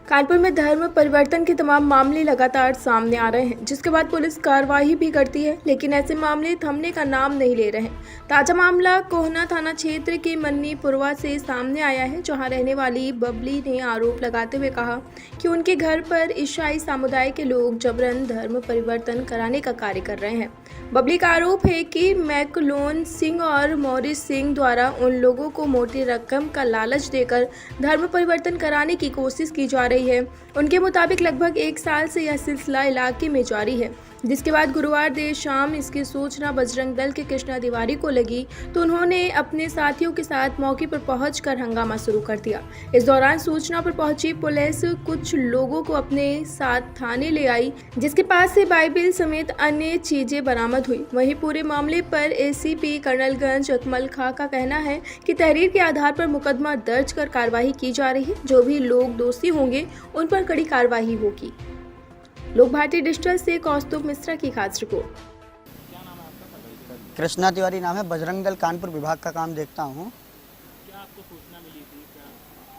कानपुर में धर्म परिवर्तन के तमाम मामले लगातार सामने आ रहे हैं, जिसके बाद पुलिस कार्रवाई भी करती है, लेकिन ऐसे मामले थमने का नाम नहीं ले रहे हैं। ताजा मामला कोहना थाना क्षेत्र के मन्नीपुरवा से सामने आया है, जहां रहने वाली बबली ने आरोप लगाते हुए कहा कि उनके घर पर ईसाई समुदाय के लोग जबरन धर्म परिवर्तन कराने का कार्य कर रहे हैं। बबली का आरोप है कि मैकलोन सिंह और मॉरिस सिंह द्वारा उन लोगों को मोटी रकम का लालच देकर धर्म परिवर्तन कराने की कोशिश की जा रही है। उनके मुताबिक लगभग 1 साल से यह सिलसिला इलाके में जारी है, जिसके बाद गुरुवार देर शाम इसकी सूचना बजरंग दल के कृष्णा तिवारी को लगी तो उन्होंने अपने साथियों के साथ मौके पर पहुंचकर हंगामा शुरू कर दिया। इस दौरान सूचना पर पहुंची पुलिस कुछ लोगों को अपने साथ थाने ले आई, जिसके पास से बाइबिल समेत अन्य चीजें बरामद हुई। वहीं पूरे मामले पर एसीपी कर्नलगंज अकमल खां का कहना है कि तहरीर के आधार पर मुकदमा दर्ज कर कार्रवाई की जा रही है। जो भी लोग दोषी होंगे उन पर कड़ी कार्रवाई होगी। लोक भारती डिजिटल से कौस्तुभ मिश्रा की खास रिपोर्ट। कृष्णा तिवारी नाम है, बजरंग दल कानपुर विभाग का काम देखता हूँ। क्या आपको सूचना मिली थी?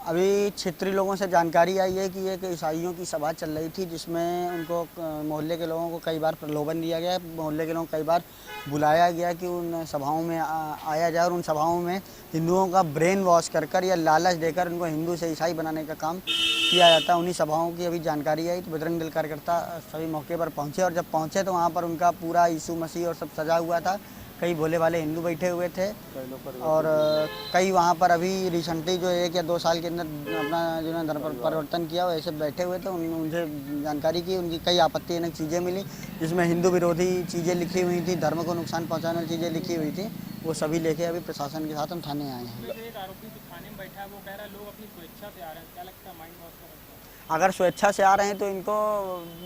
अभी क्षेत्रीय लोगों से जानकारी आई है कि एक ईसाइयों की सभा चल रही थी, जिसमें उनको मोहल्ले के लोगों को कई बार प्रलोभन दिया गया, मोहल्ले के लोगों को कई बार बुलाया गया कि उन सभाओं में आया जाए और उन सभाओं में हिंदुओं का ब्रेन वॉश कर या लालच देकर उनको हिंदू से ईसाई बनाने का काम किया जाता है। उन्हीं सभाओं की अभी जानकारी आई तो बजरंग दल कार्यकर्ता सभी मौके पर पहुंचे और जब पहुंचे तो वहां पर उनका पूरा यीशु मसीह और सब सजा हुआ था। कई भोले भाले हिंदू बैठे हुए थे और कई वहाँ पर अभी रिसेंटली जो 1 या 2 साल के अंदर अपना जिन्होंने धर्म परिवर्तन किया वो ऐसे बैठे हुए थे। उनसे जानकारी की, उनकी कई आपत्तिजनक चीज़ें मिली, जिसमें हिंदू विरोधी चीज़ें लिखी हुई थी, धर्म को नुकसान पहुँचाने वाली चीज़ें लिखी हुई थी। वो सभी लेके अभी प्रशासन के साथ हम थाने आए हैं। एक आरोपी जो थाने में बैठा है वो कह रहा है लोग अपनी स्वेच्छा से आ रहे हैं, क्या लगता है माइंड वॉश कर? अगर स्वेच्छा से आ रहे हैं तो इनको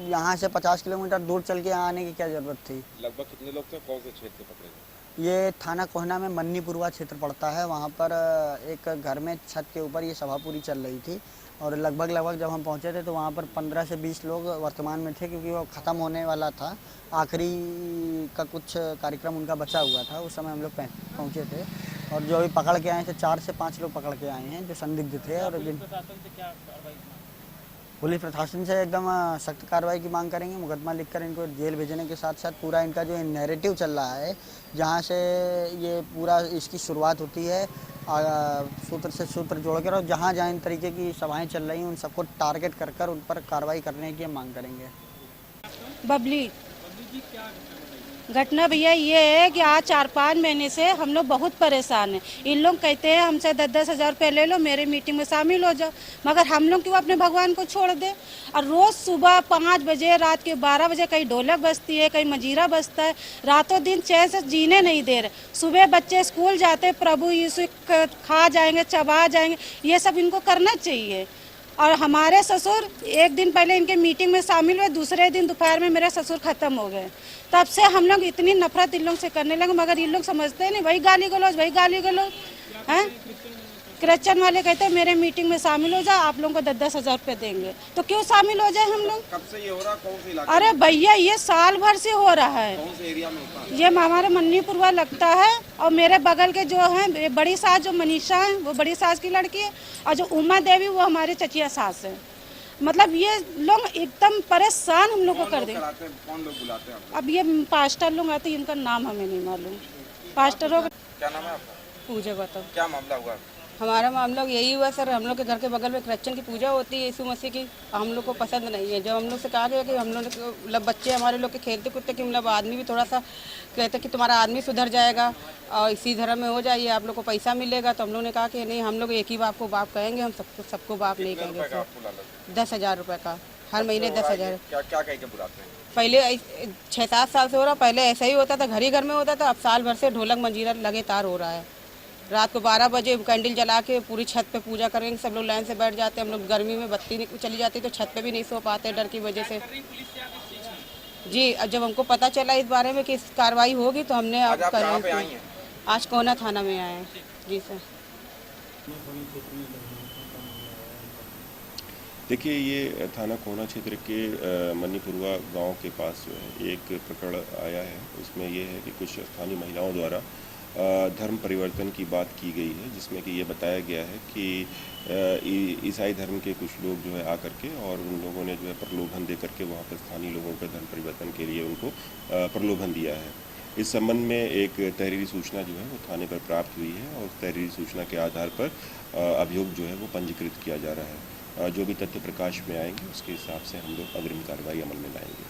यहाँ से 50 किलोमीटर दूर चल के यहाँ आने की क्या ज़रूरत थी? लगभग कितने लोग थे? कौन से क्षेत्र से पकड़े गए? ये थाना कोहना में मन्नीपुरवा क्षेत्र पड़ता है। वहाँ पर एक घर में छत के ऊपर ये सभा पूरी चल रही थी और लगभग जब हम पहुँचे थे तो वहाँ पर 15 से 20 लोग वर्तमान में थे, क्योंकि वो ख़त्म होने वाला था। आखिरी का कुछ कार्यक्रम उनका बचा हुआ था, उस समय हम लोग पहुँचे थे और जो अभी पकड़ के आए थे 4 से 5 लोग पकड़ के आए हैं जो संदिग्ध थे। और प्रशासन से क्या कार्रवाई? पुलिस प्रशासन से एकदम सख्त कार्रवाई की मांग करेंगे। मुकदमा लिखकर इनको जेल भेजने के साथ साथ पूरा इनका जो नैरेटिव चल रहा है, जहाँ से ये पूरा इसकी शुरुआत होती है सूत्र से सूत्र जोड़कर, और जहाँ जहाँ इन तरीके की सभाएं चल रही हैं उन सबको टारगेट कर उन पर कार्रवाई करने की मांग करेंगे। बबली जी, क्या घटना भैया ये है कि आज 4-5 महीने से हम लोग बहुत परेशान हैं। इन लोग कहते हैं हमसे 10-10 हज़ार रुपये ले लो, मेरे मीटिंग में शामिल हो जाओ, मगर हम लोग क्यों अपने भगवान को छोड़ दे। और रोज़ सुबह 5 बजे, रात के 12 बजे कहीं ढोलक बजती है, कहीं मंजीरा बजता है। रातों दिन चैन से जीने नहीं दे रहे। सुबह बच्चे स्कूल जाते, प्रभु यीशु खा जाएंगे, चबा जाएंगे, ये सब इनको करना चाहिए। और हमारे ससुर एक दिन पहले इनके मीटिंग में शामिल हुए, दूसरे दिन दोपहर में मेरे ससुर ख़त्म हो गए। तब से हम लोग इतनी नफरत इन लोग से करने लगे, मगर इन लोग समझते नहीं, वही गाली गलौज हैं। क्रिश्चियन वाले कहते हैं मेरे मीटिंग में शामिल हो जाओ, आप लोगों को 10-10 हज़ार रुपये देंगे। तो क्यों शामिल हो जाए हम लोग? कब से ये हो रहा? कौन से इलाके? अरे भैया ये साल भर से हो रहा है। कौन से एरिया में होता है? ये हमारे मन्नीपुरवा लगता है। और मेरे बगल के जो हैं बड़ी सास, जो मनीषा है, वो बड़ी सास की लड़की है, और जो उमा देवी वो हमारे चचिया सास है। मतलब ये लोग एकदम परेशान हम लोग को कर दें। कौन लोग बुलाते हैं? अब ये पास्टर लोग आते हैं, इनका नाम हमें नहीं मालूम। पास्टरों का क्या नाम है आपका? पूजा बताओ क्या मामला हुआ? हमारा मामला यही हुआ सर, हम लोग के घर के बगल में क्रिश्चियन की पूजा होती है यीशु मसीह की, हम लोग को पसंद नहीं है। जब हम लोग से कहा गया कि हम लोग मतलब बच्चे हमारे लोग के खेलते कूदते कि मतलब आदमी भी थोड़ा सा कहते कि तुम्हारा आदमी सुधर जाएगा और इसी धर्म में हो जाइए, आप लोग को पैसा मिलेगा। तो हम लोग ने कहा कि नहीं, हम लोग एक ही बाप को बाप कहेंगे, हम सबको बाप नहीं कहेंगे सर। 10 हज़ार रुपये का हर महीने 10 हज़ार। क्या कह के बुलाते हैं? पहले 6-7 साल से हो रहा, पहले ऐसा ही होता था, घर ही घर में होता था। अब साल भर से ढोलक मंजीरा लगातार हो रहा है। रात को 12 बजे कैंडल जला के पूरी छत पे पूजा करेंगे, सब लोग लाइन से बैठ जाते हैं। हम लोग गर्मी में बत्ती चली जाती तो छत पे भी नहीं सो पाते डर की वजह से। जी, जब हमको पता चला इस बारे में कि कार्रवाई होगी तो हमने आज कोहना थाना में आए हैं। जी सर। देखिए, ये थाना कोहना क्षेत्र के मन्नीपुरवा गांव के पास जो है एक प्रकरण आया है। उसमें ये है कि कुछ स्थानीय महिलाओं द्वारा धर्म परिवर्तन की बात की गई है, जिसमें कि ये बताया गया है कि ईसाई धर्म के कुछ लोग जो है आकर के और उन लोगों ने जो है प्रलोभन दे करके वहाँ पर स्थानीय लोगों पर धर्म परिवर्तन के लिए उनको प्रलोभन दिया है। इस संबंध में एक तहरीरी सूचना जो है वो थाने पर प्राप्त हुई है और तहरीरी सूचना के आधार पर अभियोग जो है वो पंजीकृत किया जा रहा है। जो भी तथ्य प्रकाश में आएंगे उसके हिसाब से हम लोग अग्रिम कार्रवाई अमल में लाएंगे।